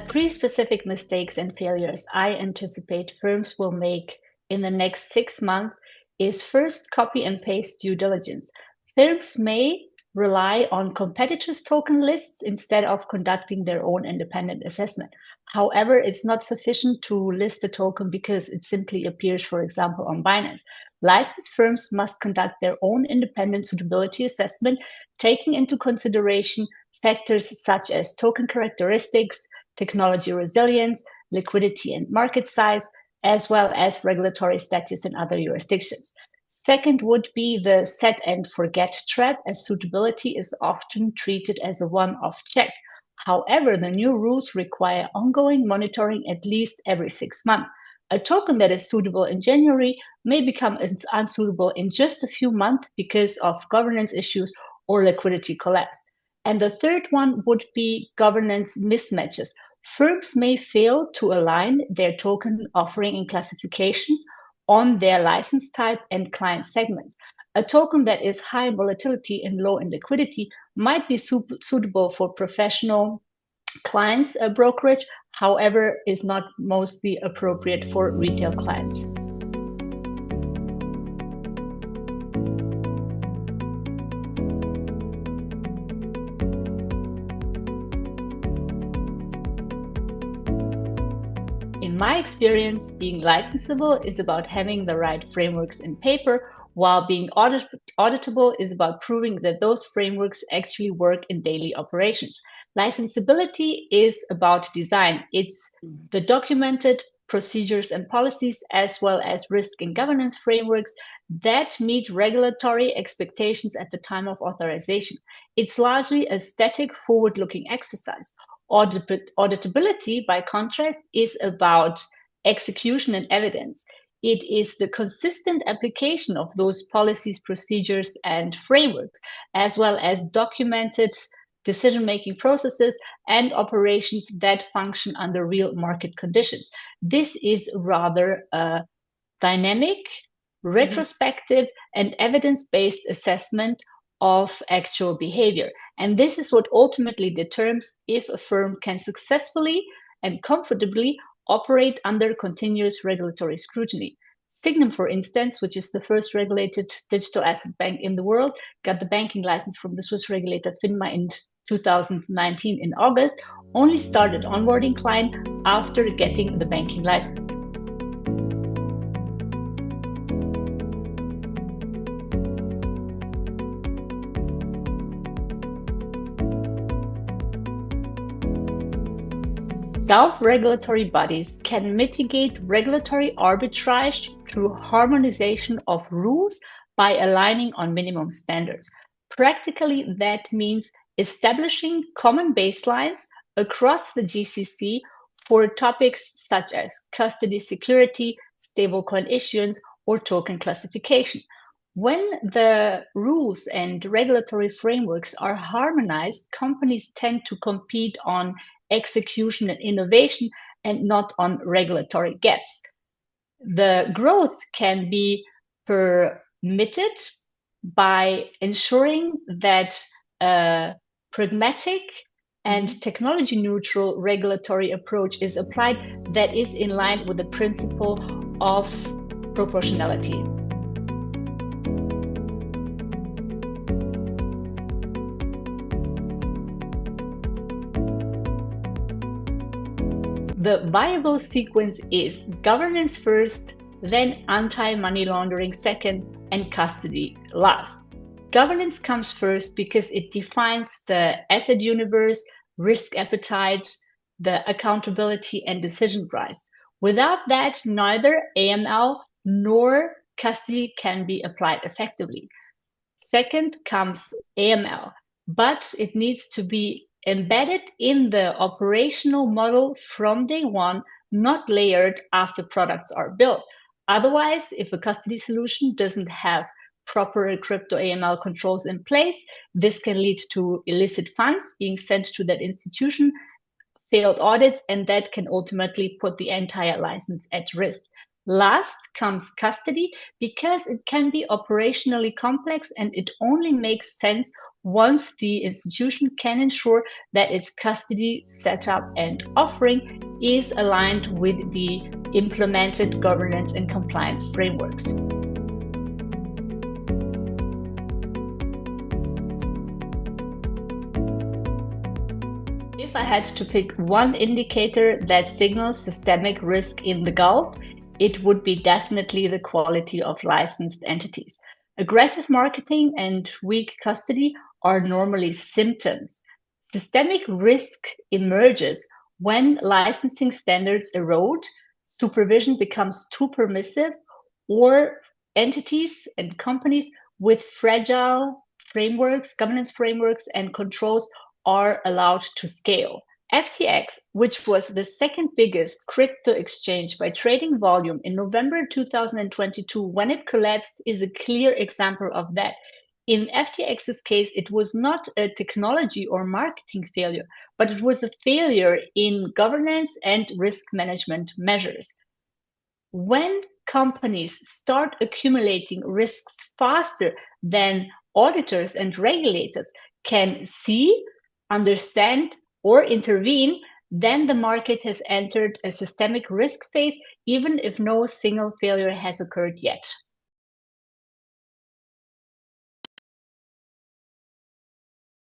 Three specific mistakes and failures I anticipate firms will make in the next 6 months is first, copy and paste due diligence. Firms may rely on competitors' token lists instead of conducting their own independent assessment. However, it's not sufficient to list a token because it simply appears, for example, on Binance. Licensed firms must conduct their own independent suitability assessment, taking into consideration factors such as token characteristics, technology resilience, liquidity and market size, as well as regulatory status in other jurisdictions. Second would be the set and forget trap, as suitability is often treated as a one-off check. However, the new rules require ongoing monitoring at least every 6 months. A token that is suitable in January may become unsuitable in just a few months because of governance issues or liquidity collapse. And the third one would be governance mismatches. Firms may fail to align their token offering and classifications on their license type and client segments. A token that is high in volatility and low in liquidity might be suitable for professional clients brokerage, however, is not mostly appropriate for retail clients. In my experience, being licensable is about having the right frameworks in paper, while being auditable is about proving that those frameworks actually work in daily operations. Licensability is about design. It's the documented procedures and policies, as well as risk and governance frameworks that meet regulatory expectations at the time of authorization. It's largely a static, forward-looking exercise. Auditability, by contrast, is about execution and evidence. It is the consistent application of those policies, procedures, and frameworks, as well as documented decision-making processes and operations that function under real market conditions. This is rather a dynamic, retrospective, and evidence-based assessment of actual behavior. And this is what ultimately determines if a firm can successfully and comfortably operate under continuous regulatory scrutiny. Sygnum, for instance, which is the first regulated digital asset bank in the world, got the banking license from the Swiss regulator FINMA in 2019 in August, only started onboarding clients after getting the banking license. Self-regulatory bodies can mitigate regulatory arbitrage through harmonization of rules by aligning on minimum standards. Practically, that means establishing common baselines across the GCC for topics such as custody security, stablecoin issuance, or token classification. When the rules and regulatory frameworks are harmonized, companies tend to compete on execution and innovation and not on regulatory gaps. The growth can be permitted by ensuring that a pragmatic and technology neutral regulatory approach is applied that is in line with the principle of proportionality. The viable sequence is governance first, then anti-money laundering second, and custody last. Governance comes first because it defines the asset universe, risk appetite, the accountability, and decision price. Without that, neither AML nor custody can be applied effectively. Second comes AML, but it needs to be embedded in the operational model from day one, not layered after products are built. Otherwise, if a custody solution doesn't have proper crypto AML controls in place, this can lead to illicit funds being sent to that institution, failed audits, and that can ultimately put the entire license at risk. Last comes custody because it can be operationally complex and it only makes sense once the institution can ensure that its custody setup and offering is aligned with the implemented governance and compliance frameworks. If I had to pick one indicator that signals systemic risk in the Gulf, it would be definitely the quality of licensed entities. Aggressive marketing and weak custody are normally symptoms. Systemic risk emerges when licensing standards erode, supervision becomes too permissive, or entities and companies with fragile frameworks, governance frameworks, and controls are allowed to scale. FTX, which was the second biggest crypto exchange by trading volume in November 2022, when it collapsed, is a clear example of that. In FTX's case, it was not a technology or marketing failure, but it was a failure in governance and risk management measures. When companies start accumulating risks faster than auditors and regulators can see, understand, or intervene, then the market has entered a systemic risk phase, even if no single failure has occurred yet.